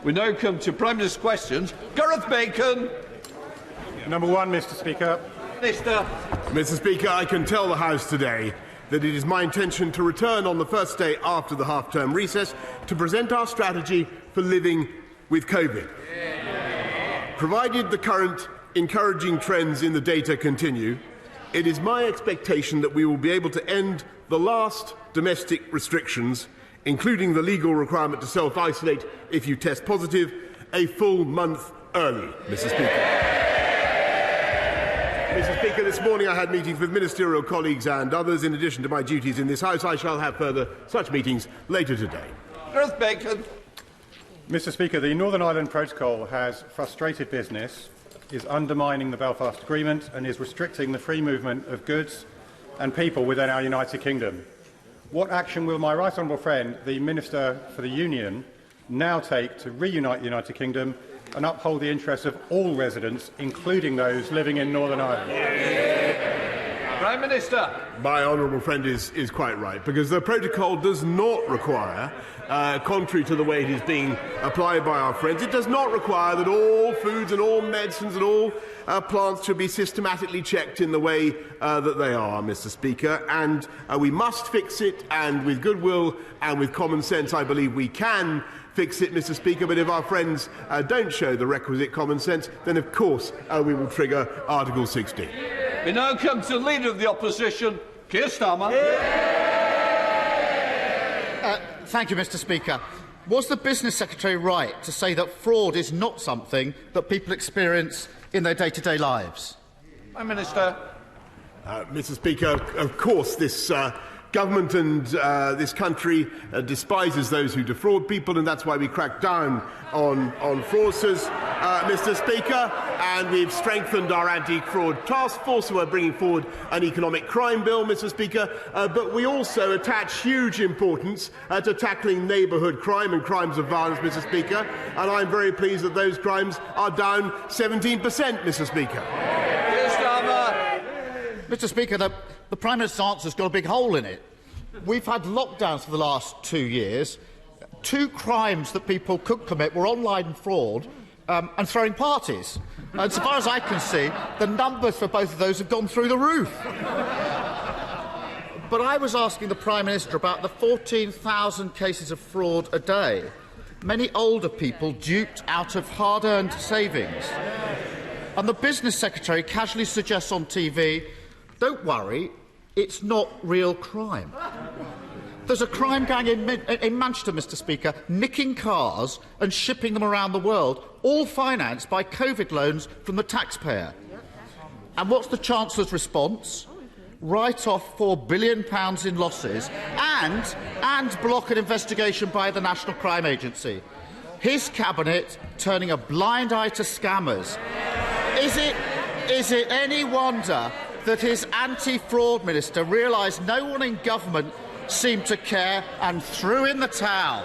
We now come to Prime Minister's questions. Gareth Bacon. Number one, Mr. Speaker. Minister. Mr. Speaker, I can tell the House today that it is my intention to return on the first day after the half-term recess to present our strategy for living with COVID. Provided the current encouraging trends in the data continue, it is my expectation that we will be able to end the last domestic restrictions, including the legal requirement to self-isolate if you test positive, a full month early, Mr. Speaker. Mr. Speaker, this morning I had meetings with ministerial colleagues and others. In addition to my duties in this House, I shall have further such meetings later today. Gareth Bacon. Mr. Speaker, the Northern Ireland Protocol has frustrated business, is undermining the Belfast Agreement and is restricting the free movement of goods and people within our United Kingdom. What action will my right honourable friend, the Minister for the Union, now take to reunite the United Kingdom and uphold the interests of all residents, including those living in Northern Ireland? Prime Minister. My honourable friend is quite right, because the protocol does not require, contrary to the way it is being applied by our friends, it does not require that all foods and all medicines and all plants should be systematically checked in the way that they are, Mr. Speaker. And we must fix it, and with goodwill and with common sense, I believe we can fix it, Mr. Speaker. But if our friends don't show the requisite common sense, then of course we will trigger Article 60. We now come to the Leader of the Opposition, Keir Starmer. Thank you, Mr. Speaker. Was the Business Secretary right to say that fraud is not something that people experience in their day-to-day lives? Prime Minister. Mr. Speaker, of course this government and this country despises those who defraud people, and that's why we crack down on fraudsters, Mr. Speaker, and we've strengthened our anti-fraud task force, who are bringing forward an economic crime bill, Mr. Speaker, but we also attach huge importance to tackling neighbourhood crime and crimes of violence, Mr. Speaker, and I'm very pleased that those crimes are down 17%, Mr. Speaker. Mr. Speaker, the Prime Minister's answer has got a big hole in it. We've had lockdowns for the last 2 years. 2 crimes that people could commit were online fraud and throwing parties. And so far as I can see, the numbers for both of those have gone through the roof. But I was asking the Prime Minister about the 14,000 cases of fraud a day. Many older people duped out of hard-earned savings. And the Business Secretary casually suggests on TV, don't worry, it's not real crime. There's a crime gang in Manchester, Mr. Speaker, nicking cars and shipping them around the world, all financed by COVID loans from the taxpayer. And what's the Chancellor's response? Write off £4 billion in losses and block an investigation by the National Crime Agency. His cabinet turning a blind eye to scammers. Is it any wonder that his anti-fraud minister realised no one in government seemed to care and threw in the towel?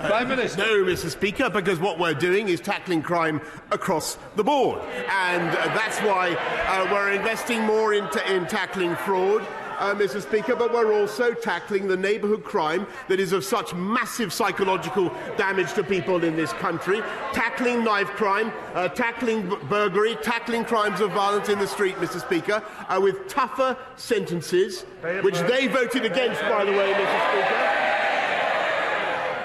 Prime Minister. No, Mr. Speaker, because what we're doing is tackling crime across the board, and that's why we're investing more in tackling fraud, Mr. Speaker, but we're also tackling the neighbourhood crime that is of such massive psychological damage to people in this country, tackling knife crime, tackling burglary, tackling crimes of violence in the street, Mr. Speaker, with tougher sentences, which they voted against, by the way, Mr. Speaker,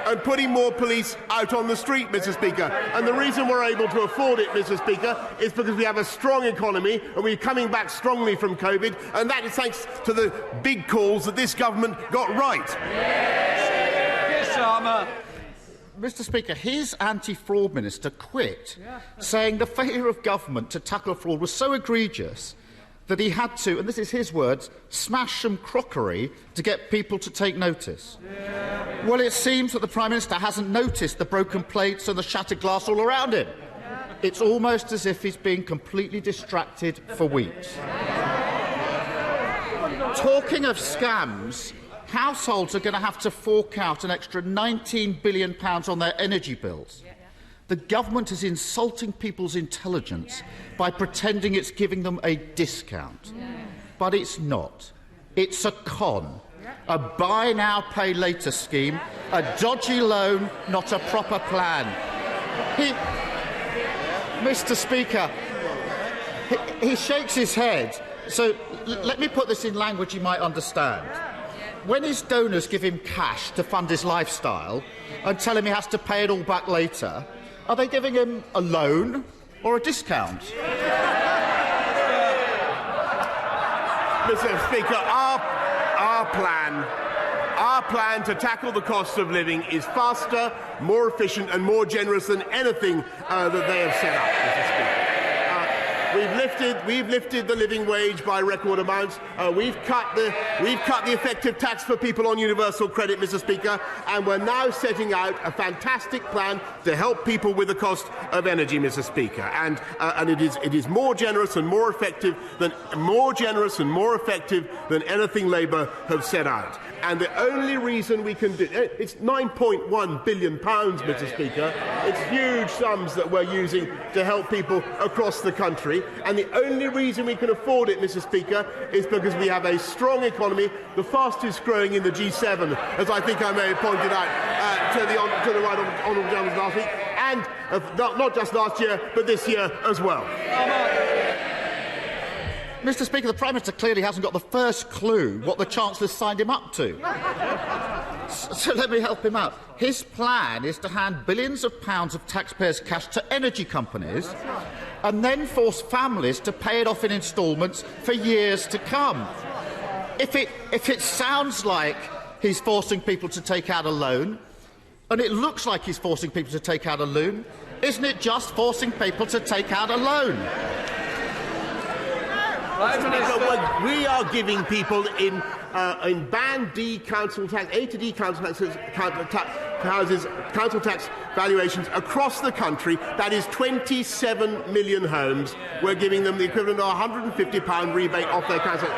and putting more police out on the street, Mr. Speaker. And the reason we're able to afford it, Mr. Speaker, is because we have a strong economy and we're coming back strongly from COVID, and that is thanks to the big calls that this government got right. Yes, Starmer. Mr. Speaker, his anti-fraud minister quit, saying the failure of government to tackle fraud was so egregious that he had to, and this is his words, smash some crockery to get people to take notice. Well, it seems that the Prime Minister hasn't noticed the broken plates and the shattered glass all around him. It's almost as if he's been completely distracted for weeks. Talking of scams, households are going to have to fork out an extra £19 billion on their energy bills. The government is insulting people's intelligence by pretending it's giving them a discount. But it's not. It's a con. a buy now, pay later scheme, a dodgy loan, not a proper plan. Mr. Speaker, he shakes his head. So let me put this in language you might understand. When his donors give him cash to fund his lifestyle and tell him he has to pay it all back later, are they giving him a loan or a discount? Mr. Speaker, our plan to tackle the cost of living is faster, more efficient and more generous than anything that they have set up, Mr. Speaker. We've lifted the living wage by record amounts. We've cut the effective tax for people on universal credit, Mr. Speaker, and we're now setting out a fantastic plan to help people with the cost of energy, Mr. Speaker. And it is more generous and more effective than anything Labour have set out. And the only reason we can do it's £9.1 billion, Mr. Speaker. It's huge sums that we're using to help people across the country. And the only reason we can afford it, Mr. Speaker, is because we have a strong economy, the fastest growing in the G7, as I think I may have pointed out to the right honourable gentleman last week, and not just last year, but this year as well. Mr. Speaker, the Prime Minister clearly hasn't got the first clue what the Chancellor signed him up to. So let me help him out. His plan is to hand billions of pounds of taxpayers' cash to energy companies and then force families to pay it off in instalments for years to come. If it sounds like he's forcing people to take out a loan, and it looks like he's forcing people to take out a loan, isn't it just forcing people to take out a loan? We are giving people in Band D council tax, A to D council tax valuations across the country. That is 27 million homes. We're giving them the equivalent of a £150 rebate off their council.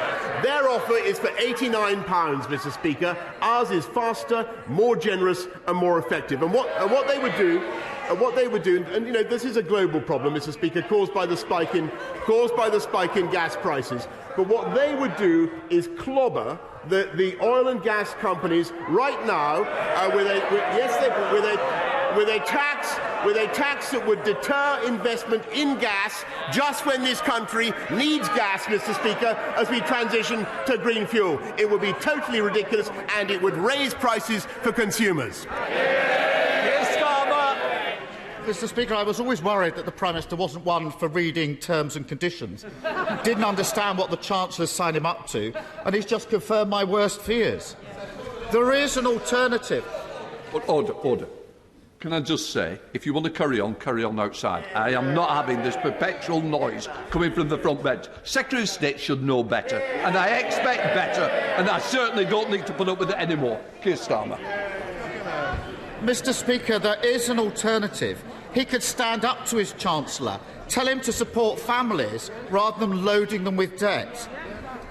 Their offer is for £89, Mr. Speaker. Ours is faster, more generous, and more effective. And what they would do. And you know, this is a global problem, Mr. Speaker, caused by the spike in gas prices. But what they would do is clobber the oil and gas companies right now with a tax that would deter investment in gas just when this country needs gas, Mr. Speaker, as we transition to green fuel. It would be totally ridiculous, and it would raise prices for consumers. Mr. Speaker, I was always worried that the Prime Minister wasn't one for reading terms and conditions, didn't understand what the Chancellor signed him up to, and he's just confirmed my worst fears. There is an alternative. But order. Can I just say, if you want to carry on outside. I am not having this perpetual noise coming from the front bench. Secretary of State should know better, and I expect better, and I certainly don't need to put up with it anymore. Keir Starmer. Mr. Speaker, there is an alternative. He could stand up to his Chancellor, tell him to support families rather than loading them with debt.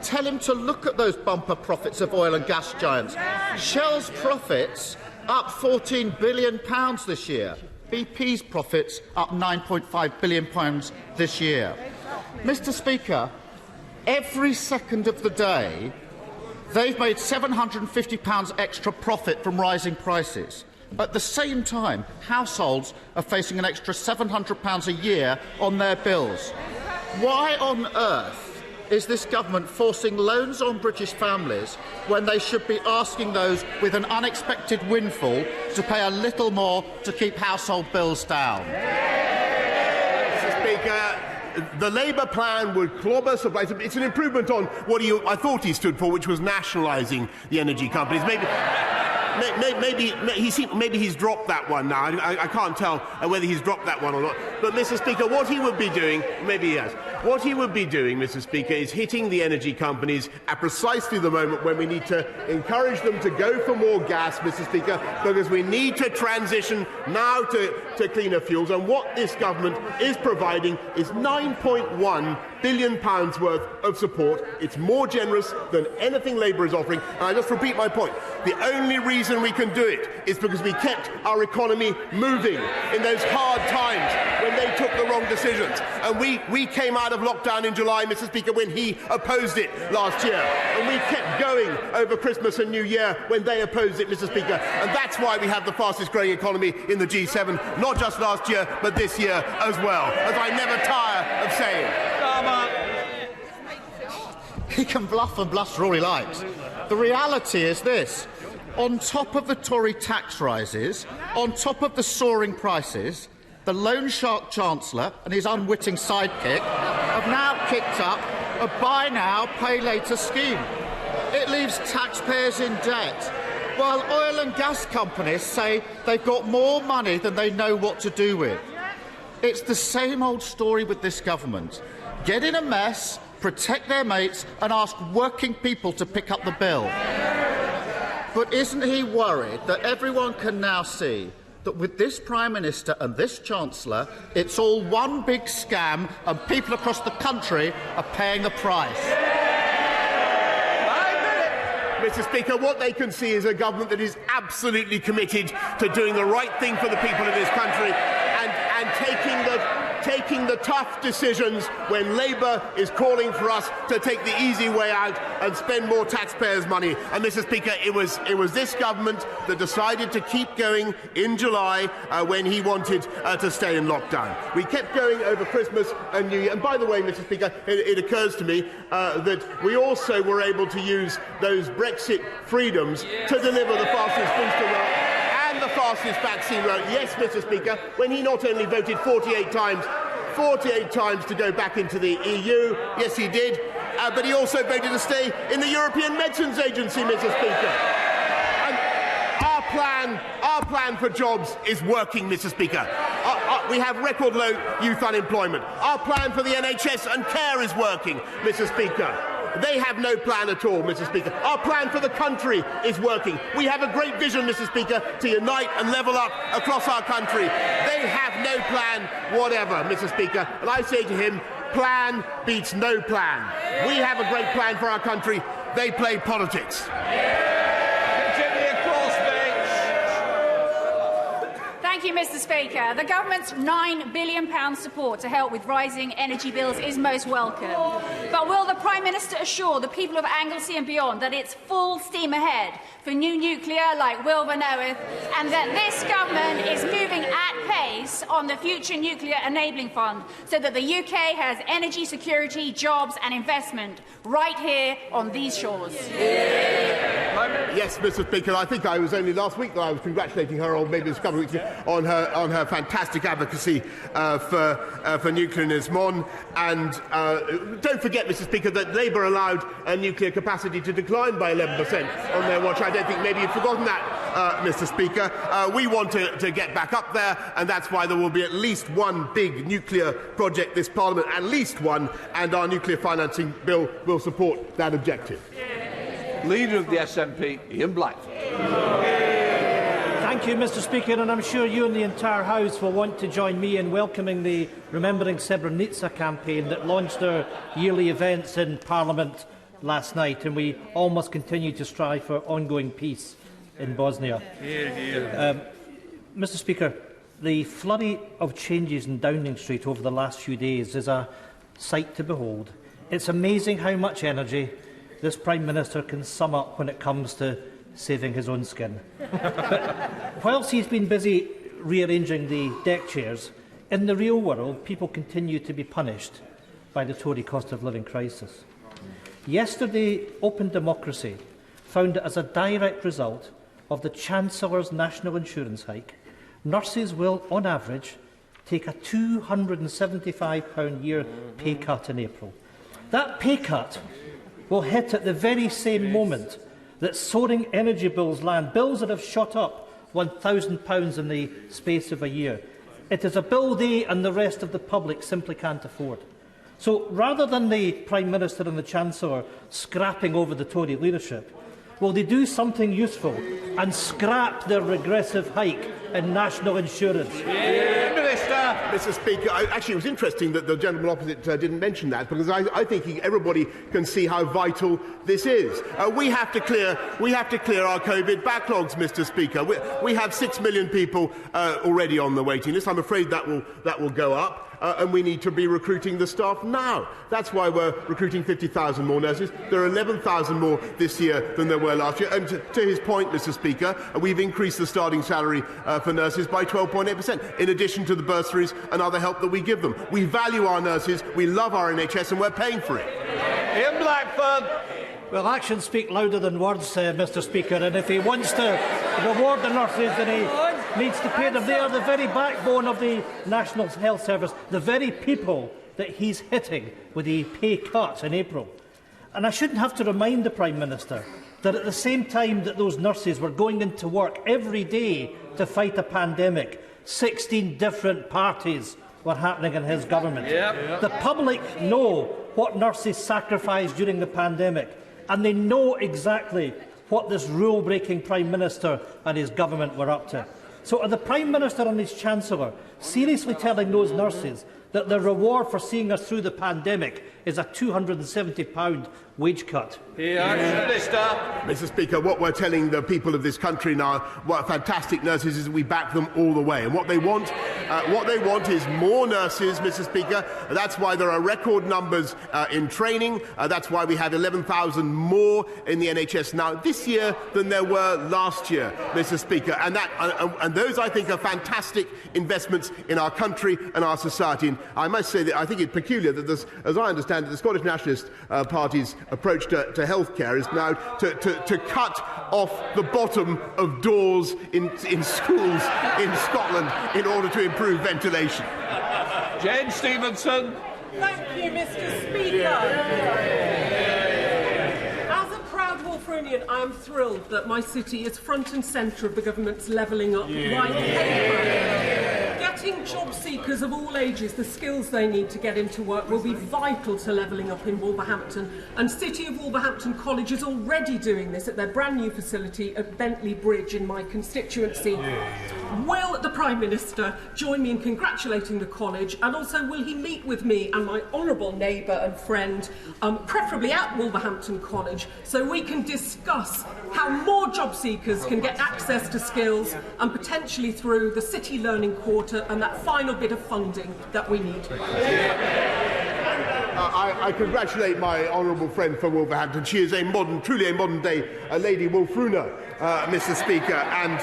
Tell him to look at those bumper profits of oil and gas giants. Shell's profits up £14 billion this year. BP's profits up £9.5 billion this year. Mr. Speaker, every second of the day, they've made £750 extra profit from rising prices. At the same time, households are facing an extra £700 a year on their bills. Why on earth is this government forcing loans on British families when they should be asking those with an unexpected windfall to pay a little more to keep household bills down? Mr. Speaker, the Labour plan would clobber supplies. It's an improvement on what I thought he stood for, which was nationalising the energy companies. Maybe he's dropped that one now. I can't tell whether he's dropped that one or not. But, Mr. Speaker, what he would be doing, maybe he has, what he would be doing, Mr. Speaker, is hitting the energy companies at precisely the moment when we need to encourage them to go for more gas, Mr. Speaker, because we need to transition now to cleaner fuels. And what this government is providing is £9.1 billion worth of support. It's more generous than anything Labour is offering. And I just repeat my point. The only reason reason we can do it is because we kept our economy moving in those hard times when they took the wrong decisions. And we came out of lockdown in July, Mr. Speaker, when he opposed it last year. And we kept going over Christmas and New Year when they opposed it, Mr. Speaker. And that's why we have the fastest growing economy in the G7, not just last year, but this year as well, as I never tire of saying. He can bluff and bluster all he likes. The reality is this. On top of the Tory tax rises, on top of the soaring prices, the loan shark Chancellor and his unwitting sidekick have now kicked up a buy now, pay later scheme. It leaves taxpayers in debt, while oil and gas companies say they've got more money than they know what to do with. It's the same old story with this government. Get in a mess, protect their mates and ask working people to pick up the bill. But isn't he worried that everyone can now see that with this Prime Minister and this Chancellor, it's all one big scam and people across the country are paying the price? Mr. Speaker, what they can see is a government that is absolutely committed to doing the right thing for the people of this country and taking the tough decisions when Labour is calling for us to take the easy way out and spend more taxpayers' money. And, Mr. Speaker, it was this government that decided to keep going in July when he wanted to stay in lockdown. We kept going over Christmas and New Year. And by the way, Mr. Speaker, it occurs to me that we also were able to use those Brexit freedoms to deliver the fastest booster rate and the fastest vaccine rate. Yes, Mr. Speaker, when he not only voted 48 times to go back into the EU, yes he did, but he also voted to stay in the European Medicines Agency, Mr. Speaker. And our plan for jobs is working, Mr. Speaker. We have record low youth unemployment. Our plan for the NHS and care is working, Mr. Speaker. They have no plan at all, Mr. Speaker. Our plan for the country is working. We have a great vision, Mr. Speaker, to unite and level up across our country. They have no plan whatever, Mr. Speaker. And I say to him, plan beats no plan. We have a great plan for our country. They play politics. Thank you, Mr. Speaker. The government's £9 billion support to help with rising energy bills is most welcome. But will the Prime Minister assure the people of Anglesey and beyond that it's full steam ahead for new nuclear like Wilbur knoweth, and that this government is moving at pace on the Future Nuclear Enabling Fund so that the UK has energy security, jobs and investment right here on these shores? Yes, Mr. Speaker. I think I was only last week that I was congratulating her, or maybe a couple of weeks ago, on her fantastic advocacy for nuclear in Ismon. And don't forget, Mr. Speaker, that Labour allowed nuclear capacity to decline by 11% on their watch. I don't think maybe you've forgotten that, Mr. Speaker. We want to get back up there, and that's why there will be at least one big nuclear project this Parliament, at least one, and our nuclear financing bill will support that objective. Leader of the SNP, Ian Black. Thank you, Mr. Speaker, and I'm sure you and the entire House will want to join me in welcoming the Remembering Srebrenica campaign that launched their yearly events in Parliament last night, and we all must continue to strive for ongoing peace in Bosnia. Mr. Speaker, the flurry of changes in Downing Street over the last few days is a sight to behold. It's amazing how much energy this Prime Minister can sum up when it comes to saving his own skin. But whilst he's been busy rearranging the deck chairs, in the real world, people continue to be punished by the Tory cost of living crisis. Yesterday, Open Democracy found that as a direct result of the Chancellor's national insurance hike, nurses will, on average, take a £275 year pay cut in April. That pay cut will hit at the very same moment that soaring energy bills land, bills that have shot up £1,000 in the space of a year. It is a bill they and the rest of the public simply can't afford. So rather than the Prime Minister and the Chancellor scrapping over the Tory leadership, Will they do something useful and scrap their regressive hike in national insurance? Mr. Speaker, actually, it was interesting that the gentleman opposite didn't mention that, because I think everybody can see how vital this is. We have to clear our COVID backlogs, Mr. Speaker. We have 6 million people already on the waiting list. I'm afraid that will go up. And we need to be recruiting the staff now. That's why we're recruiting 50,000 more nurses. There are 11,000 more this year than there were last year. And to his point, Mr. Speaker, we've increased the starting salary for nurses by 12.8%, in addition to the bursaries and other help that we give them. We value our nurses, we love our NHS, and we're paying for it. Ian Blackford. Well, actions speak louder than words, Mr. Speaker, and if he wants to reward the nurses, then he needs to pay them. They are the very backbone of the National Health Service, the very people that he's hitting with the pay cuts in April. And I shouldn't have to remind the Prime Minister that at the same time that those nurses were going into work every day to fight a pandemic, 16 different parties were happening in his government. The public know what nurses sacrificed during the pandemic, and they know exactly what this rule-breaking Prime Minister and his government were up to. So are the Prime Minister and his Chancellor seriously telling those nurses that the reward for seeing us through the pandemic is a £270 wage cut? Mr. Speaker, what we're telling the people of this country now, what fantastic nurses, is that we back them all the way. And what they want is more nurses, Mr. Speaker. That's why there are record numbers in training. That's why we have 11,000 more in the NHS now this year than there were last year, Mr. Speaker. And those, I think, are fantastic investments in our country and our society. And I must say that I think it's peculiar that, as I understand it, the Scottish Nationalist Party's approach to healthcare is now to cut off the bottom of doors in schools in Scotland in order to improve ventilation. Jane Stevenson. Thank you, Mr. Speaker. As a proud Wolfronian, I am thrilled that my city is front and centre of the government's levelling up white paper. Getting job seekers of all ages the skills they need to get into work will be vital to levelling up in Wolverhampton, and City of Wolverhampton College is already doing this at their brand new facility at Bentley Bridge in my constituency. Will the Prime Minister join me in congratulating the college, and also will he meet with me and my honourable neighbour and friend, preferably at Wolverhampton College, so we can discuss how more job seekers can get access to skills, and potentially through the City Learning Quarter and that final bit of funding that we need. I congratulate my honourable friend from Wolverhampton. She is truly a modern-day Lady Wolfruna, Mr. Speaker, and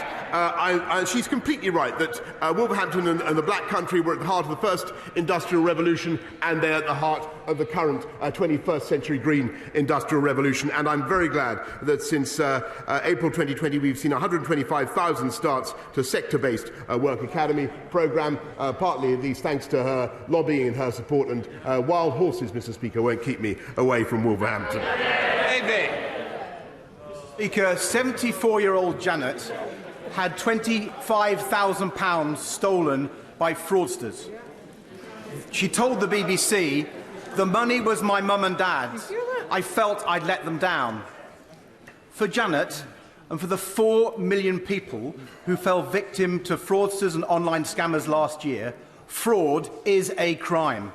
she's completely right that Wolverhampton and the Black Country were at the heart of the first industrial revolution, and they're at the heart of the current 21st century green industrial revolution. And I'm very glad that since April 2020 we've seen 125,000 starts to sector-based work academy programme, partly at least thanks to her lobbying and her support, and wild horses, Mr. Speaker, won't keep me away from Wolverhampton. Speaker, 74-year-old Janet had £25,000 stolen by fraudsters. She told the BBC, "The money was my mum and dad's. I felt I'd let them down." For Janet, and for the 4 million people who fell victim to fraudsters and online scammers last year, fraud is a crime.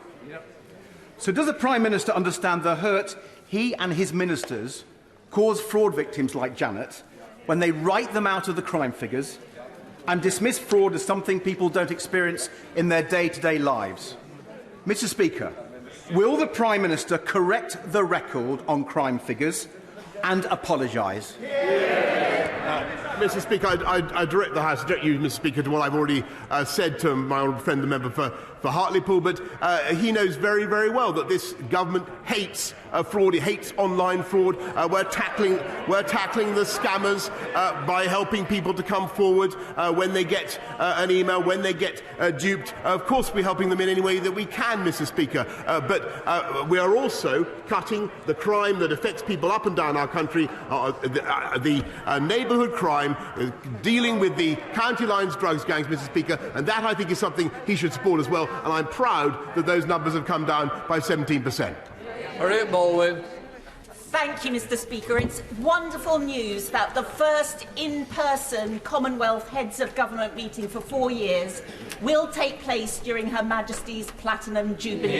So does the Prime Minister understand the hurt he and his ministers cause fraud victims like Janet when they write them out of the crime figures and dismiss fraud as something people don't experience in their day-to-day lives? Mr. Speaker, will the Prime Minister correct the record on crime figures and apologise? Mr. Speaker, I direct the House, you, Mr. Speaker, to what I've already said to my honourable friend, the member for Hartlepool, but he knows very, very well that this government hates fraud. It hates online fraud. We're tackling the scammers by helping people to come forward when they get an email, when they get duped. Of course, we're helping them in any way that we can, Mr. Speaker, but we are also cutting the crime that affects people up and down our country, the neighbourhood crime, dealing with the county lines drugs gangs, Mr. Speaker, and that, I think, is something he should support as well, and I'm proud that those numbers have come down by 17%. Baldwin. Thank you, Mr. Speaker. It's wonderful news that the first in-person Commonwealth Heads of Government meeting for 4 years will take place during Her Majesty's Platinum Jubilee.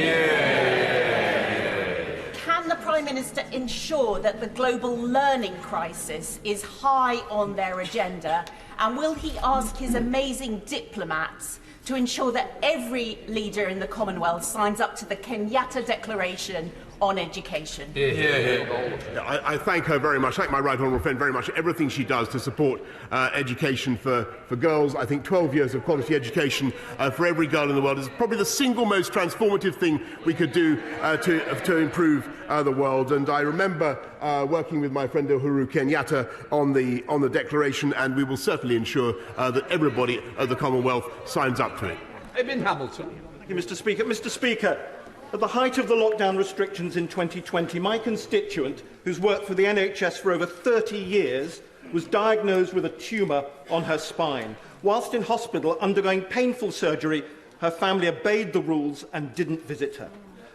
Can the Prime Minister ensure that the global learning crisis is high on their agenda? And will he ask his amazing diplomats to ensure that every leader in the Commonwealth signs up to the Kenyatta Declaration on education? I thank her very much, thank my right honourable friend very much, everything she does to support education for girls. I think 12 years of quality education for every girl in the world is probably the single most transformative thing we could do to improve the world. And I remember working with my friend Uhuru Kenyatta on the declaration, and we will certainly ensure that everybody at the Commonwealth signs up to it. Eben Hamilton. Thank you, Mr. Speaker. Mr. Speaker, at the height of the lockdown restrictions in 2020, my constituent, who's worked for the NHS for over 30 years, was diagnosed with a tumour on her spine. Whilst in hospital undergoing painful surgery, her family obeyed the rules and didn't visit her.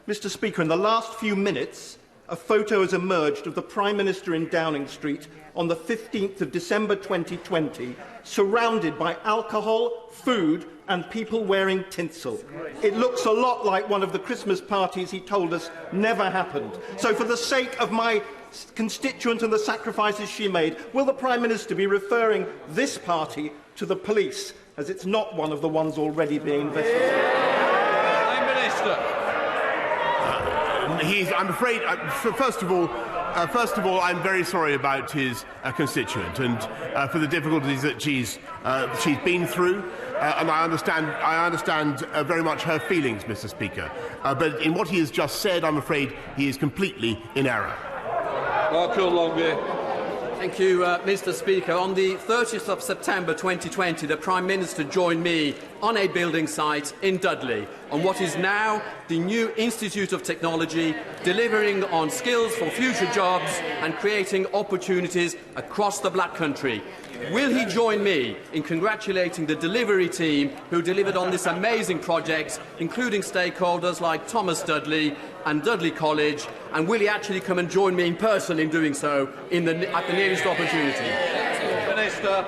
Mr. Speaker, in the last few minutes, a photo has emerged of the Prime Minister in Downing Street on the 15th of December 2020, surrounded by alcohol, food and people wearing tinsel. It looks a lot like one of the Christmas parties he told us never happened. So for the sake of my constituent and the sacrifices she made, will the Prime Minister be referring this party to the police, as it's not one of the ones already being investigated? Prime Minister. I'm afraid, first of all, I'm very sorry about his constituent and for the difficulties that she's been through, and I understand very much her feelings, Mr. Speaker. But in what he has just said, I'm afraid he is completely in error. Marco Longley. Thank you, Mr. Speaker. On the 30th of September 2020, the Prime Minister joined me on a building site in Dudley on what is now the new Institute of Technology, delivering on skills for future jobs and creating opportunities across the Black Country. Will he join me in congratulating the delivery team who delivered on this amazing project, including stakeholders like Thomas Dudley and Dudley College, and will he actually come and join me in person in doing so at the nearest opportunity? Minister.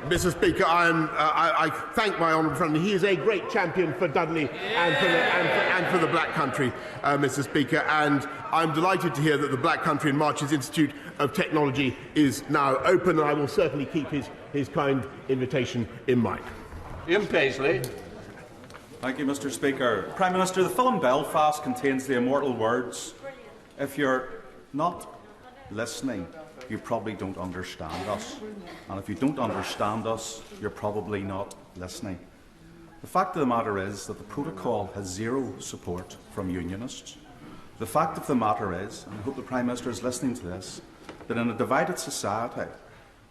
Mr. Speaker, I thank my honourable friend. He is a great champion for Dudley and for the Black Country, Mr. Speaker, and I'm delighted to hear that the Black Country in March's Institute of Technology is now open, and I will certainly keep his kind invitation in mind. Ian Paisley. Thank you, Mr. Speaker. Prime Minister, the film Belfast contains the immortal words, "If you're not listening, you probably don't understand us. And if you don't understand us, you're probably not listening." The fact of the matter is that the protocol has zero support from unionists. The fact of the matter is, and I hope the Prime Minister is listening to this, that in a divided society,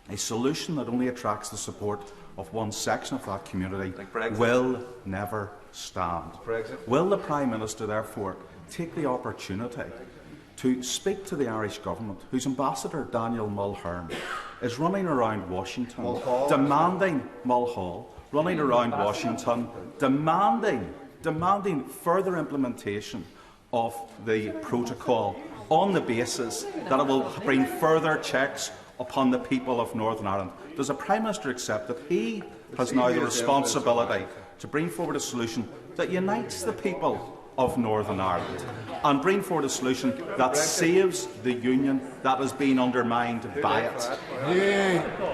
a solution that only attracts the support of one section of that community will never stand. Will the Prime Minister, therefore, take the opportunity to speak to the Irish Government, whose Ambassador Daniel Mulhern is running around Washington demanding demanding further implementation of the protocol on the basis that it will bring further checks upon the people of Northern Ireland? Does the Prime Minister accept that he has now the responsibility to bring forward a solution that unites the people of Northern Ireland and bring forward a solution that saves the Union that has been undermined by it?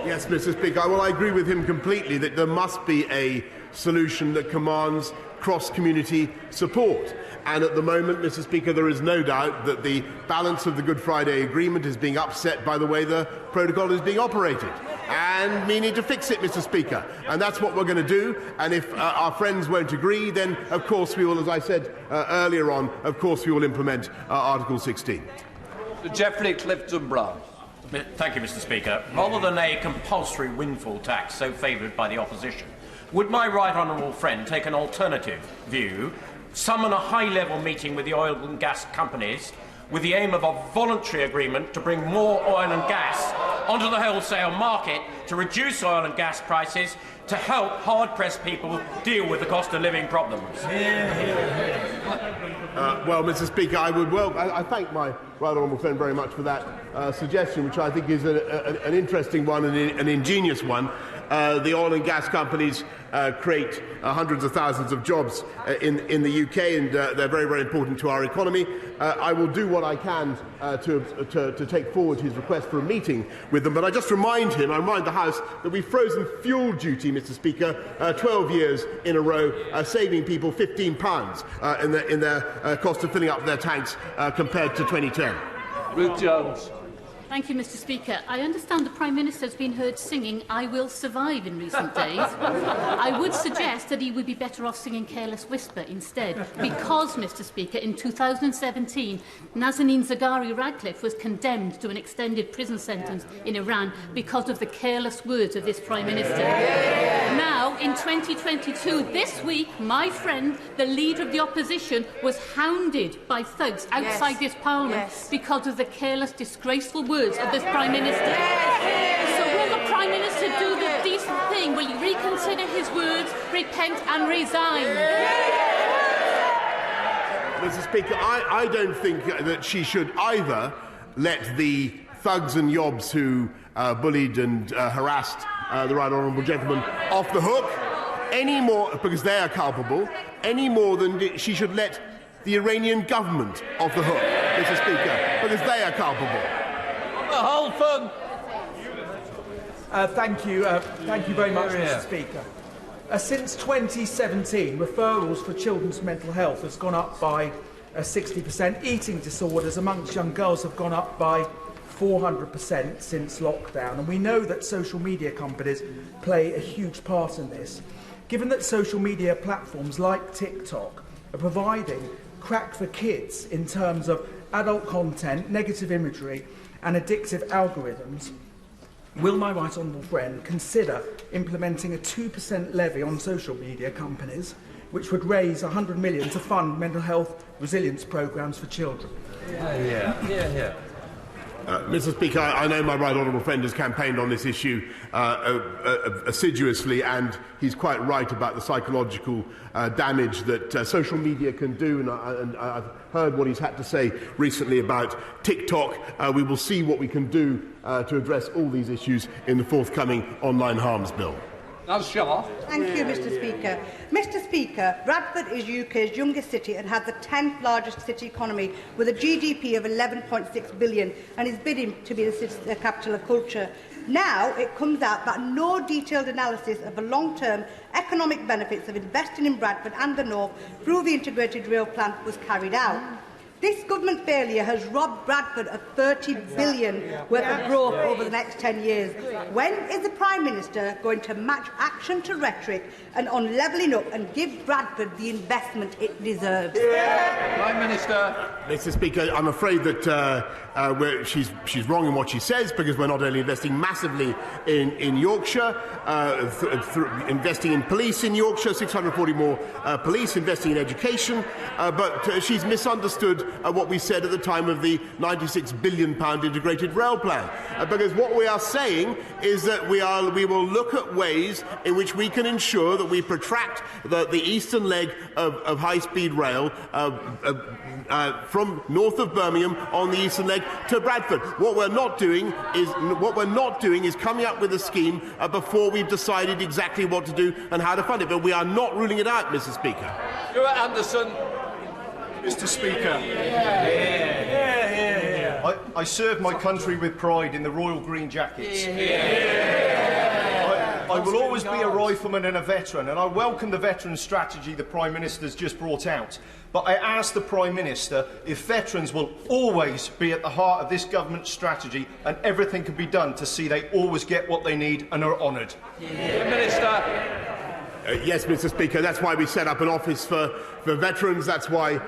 Yes, Mr. Speaker. Well, I agree with him completely that there must be a solution that commands cross-community support. And at the moment, Mr. Speaker, there is no doubt that the balance of the Good Friday Agreement is being upset by the way the protocol is being operated. And we need to fix it, Mr. Speaker. And that's what we're going to do. And if our friends won't agree, then, of course, we will, as I said earlier on, of course, we will implement Article 16. Geoffrey Clifton-Brown. Thank you, Mr. Speaker. Rather than a compulsory windfall tax so favoured by the opposition, would my right honourable friend take an alternative view, summon a high-level meeting with the oil and gas companies with the aim of a voluntary agreement to bring more oil and gas onto the wholesale market to reduce oil and gas prices to help hard-pressed people deal with the cost of living problems. Well, Mr. Speaker, I thank my right honourable friend very much for that suggestion, which I think is an interesting one and an ingenious one. The oil and gas companies create hundreds of thousands of jobs in the UK, and they're very, very important to our economy. I will do what I can to take forward his request for a meeting with them. But I just remind the House that we've frozen fuel duty, Mr. Speaker, 12 years in a row, saving people £15 in their cost of filling up their tanks compared to 2010. Ruth Jones. Thank you, Mr. Speaker. I understand the Prime Minister has been heard singing "I Will Survive" in recent days. I would suggest that he would be better off singing "Careless Whisper" instead, because, Mr. Speaker, in 2017, Nazanin Zaghari-Ratcliffe was condemned to an extended prison sentence in Iran because of the careless words of this Prime Minister. Now, in 2022, this week, my friend, the Leader of the Opposition, was hounded by thugs outside this Parliament because of the careless, disgraceful words of this Prime Minister. So will the Prime Minister do the decent thing? Will he reconsider his words, repent and resign? Mr. Speaker, I don't think that she should either let the thugs and yobs who bullied and harassed the right honourable gentleman off the hook any more, because they are culpable, any more than she should let the Iranian government off the hook, Mr. Speaker, because they are culpable. The whole fun. Thank you very much, Mr. Speaker. Since 2017, referrals for children's mental health has gone up by 60%. Eating disorders amongst young girls have gone up by 400% since lockdown. And we know that social media companies play a huge part in this. Given that social media platforms like TikTok are providing crack for kids in terms of adult content, negative imagery and addictive algorithms, will my right honourable friend consider implementing a 2% levy on social media companies, which would raise £100 million to fund mental health resilience programmes for children? Mr. Speaker, I know my right honourable friend has campaigned on this issue assiduously, and he's quite right about the psychological damage that social media can do, and I've heard what he's had to say recently about TikTok. We will see what we can do to address all these issues in the forthcoming online harms bill. Thank you, Mr. Speaker. Mr. Speaker, Bradford is UK's youngest city and has the 10th largest city economy with a GDP of 11.6 billion and is bidding to be the capital of culture. Now it comes out that no detailed analysis of the long-term economic benefits of investing in Bradford and the North through the integrated rail plan was carried out. This government failure has robbed Bradford of £30 billion worth of growth over the next 10 years. When is the Prime Minister going to match action to rhetoric and on levelling up and give Bradford the investment it deserves? Prime Minister. Mr. Speaker, I'm afraid that she's wrong in what she says, because we're not only investing massively in Yorkshire, investing in police in Yorkshire, 640 more police, investing in education, but she's misunderstood what we said at the time of the £96 billion integrated rail plan. Because what we are saying is that we will look at ways in which we can ensure that we protract the eastern leg of high-speed rail from north of Birmingham on the eastern leg to Bradford. What we're not doing is coming up with a scheme before we've decided exactly what to do and how to fund it. But we are not ruling it out, Mr. Speaker. Stuart Anderson. Mr. Speaker, I served my country with pride in the Royal Green Jackets. I will always be a rifleman and a veteran, and I welcome the veteran strategy the Prime Minister has just brought out. But I ask the Prime Minister if veterans will always be at the heart of this government strategy, and everything can be done to see they always get what they need and are honoured. Minister. Yes, Mr. Speaker, that's why we set up an office for veterans. That's why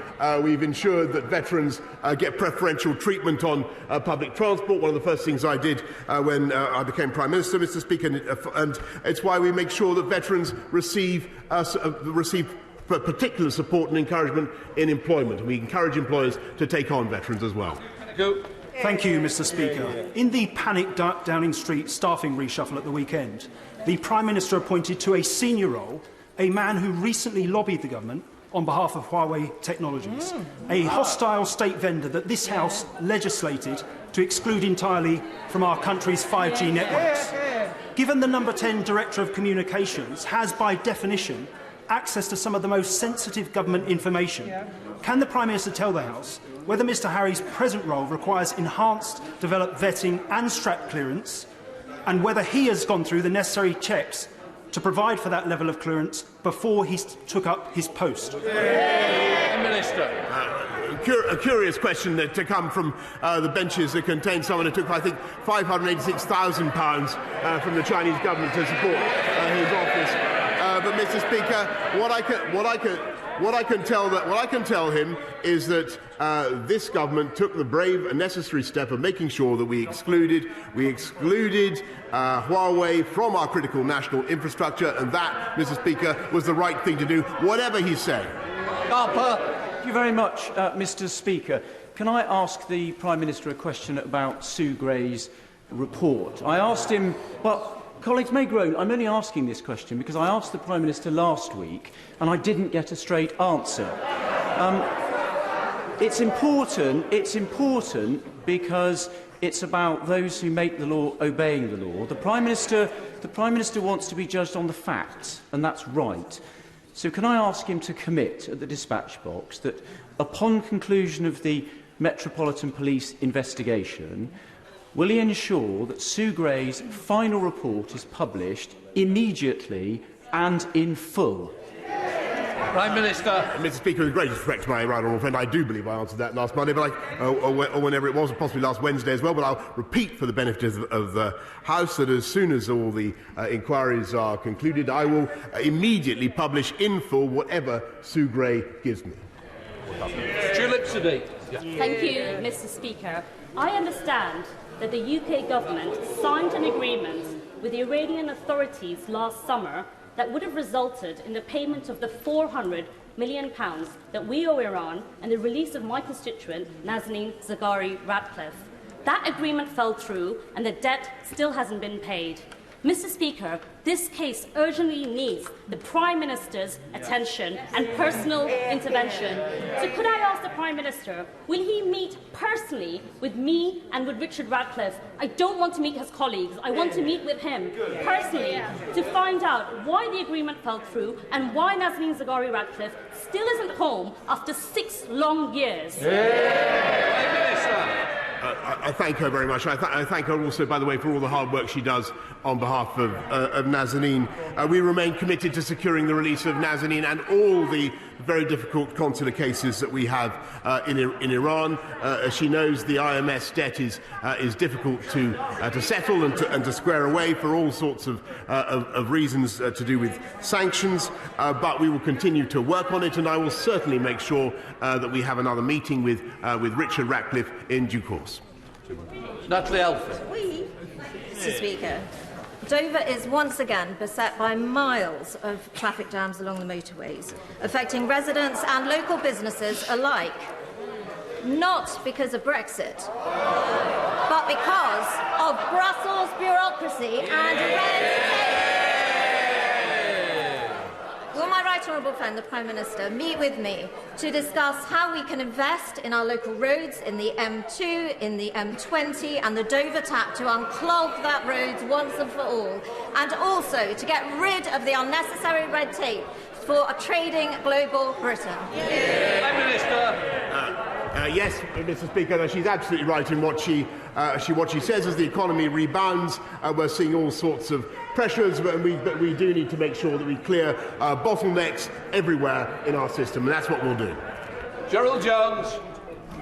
we've ensured that veterans get preferential treatment on public transport. One of the first things I did when I became Prime Minister, Mr. Speaker, and it's why we make sure that veterans receive particular support and encouragement in employment. We encourage employers to take on veterans as well. Thank you, Mr. Speaker. In the panic Downing Street staffing reshuffle at the weekend, the Prime Minister appointed to a senior role a man who recently lobbied the government on behalf of Huawei Technologies, a hostile state vendor that this House legislated to exclude entirely from our country's 5G networks. Given the number 10 Director of Communications has, by definition, access to some of the most sensitive government information, can the Prime Minister tell the House whether Mr Harry's present role requires enhanced developed vetting and strap clearance, and whether he has gone through the necessary checks to provide for that level of clearance before he took up his post? Minister. A curious question to come from the benches that contain someone who took, I think, £586,000 from the Chinese government to support his office. But, Mr. Speaker, what I can tell him is that this government took the brave and necessary step of making sure that we excluded Huawei from our critical national infrastructure, and that, Mr. Speaker, was the right thing to do, whatever he said. Thank you very much, Mr. Speaker. Can I ask the Prime Minister a question about Sue Gray's report? I asked him, well, colleagues may groan, I'm only asking this question because I asked the Prime Minister last week and I didn't get a straight answer. It's important because it's about those who make the law obeying the law. The Prime Minister wants to be judged on the facts, and that's right. So can I ask him to commit at the dispatch box that upon conclusion of the Metropolitan Police investigation, will he ensure that Sue Gray's final report is published immediately and in full? Prime Minister. Mr. Speaker, with great respect to my right honourable friend, I do believe I answered that last Monday, but or whenever it was, possibly last Wednesday as well. But I'll repeat for the benefit of the House that as soon as all the inquiries are concluded, I will immediately publish in full whatever Sue Gray gives me. Tulip Siddiq. Thank you, Mr. Speaker. I understand that the UK government signed an agreement with the Iranian authorities last summer that would have resulted in the payment of the £400 million that we owe Iran and the release of my constituent, Nazanin Zaghari-Ratcliffe. That agreement fell through and the debt still hasn't been paid. Mr. Speaker, this case urgently needs the Prime Minister's attention and personal intervention. So could I ask the Prime Minister, will he meet personally with me and with Richard Ratcliffe? I don't want to meet his colleagues. I want to meet with him personally to find out why the agreement fell through and why Nazanin Zaghari-Ratcliffe still isn't home after 6 long years. I thank her very much. I thank her also, by the way, for all the hard work she does on behalf of Nazanin. We remain committed to securing the release of Nazanin and all the very difficult consular cases that we have in Iran. As she knows, the IMS debt is difficult to settle and to square away for all sorts of reasons to do with sanctions. But we will continue to work on it, and I will certainly make sure that we have another meeting with Richard Ratcliffe in due course. Natalie Elford. Mr. Speaker, Dover is once again beset by miles of traffic jams along the motorways, affecting residents and local businesses alike. Not because of Brexit, but because of Brussels bureaucracy and red tape. Will my right honourable friend, the Prime Minister, meet with me to discuss how we can invest in our local roads, in the M2, in the M20 and the Dover Tap to unclog that road once and for all, and also to get rid of the unnecessary red tape for a trading global Britain? Prime Minister. Yes, Mr. Speaker, she's absolutely right in what she says. As the economy rebounds, we're seeing all sorts of pressures, but we do need to make sure that we clear bottlenecks everywhere in our system, and that's what we'll do. Gerald Jones.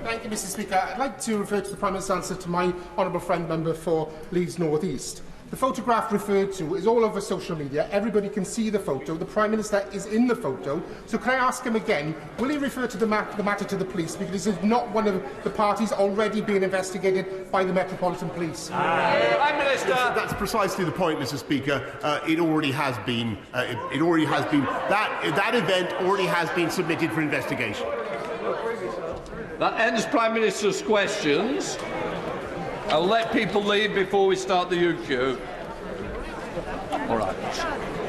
Thank you, Mr. Speaker. I'd like to refer to the Prime Minister's answer to my honourable friend member for Leeds North East. The photograph referred to is all over social media. Everybody can see the photo. The Prime Minister is in the photo. So can I ask him again, will he refer to the matter to the police? Because this is not one of the parties already being investigated by the Metropolitan Police. Prime Minister. Yes, that's precisely the point, Mr. Speaker. It already has been. That event already has been submitted for investigation. That ends Prime Minister's questions. I'll let people leave before we start the UQ. All right.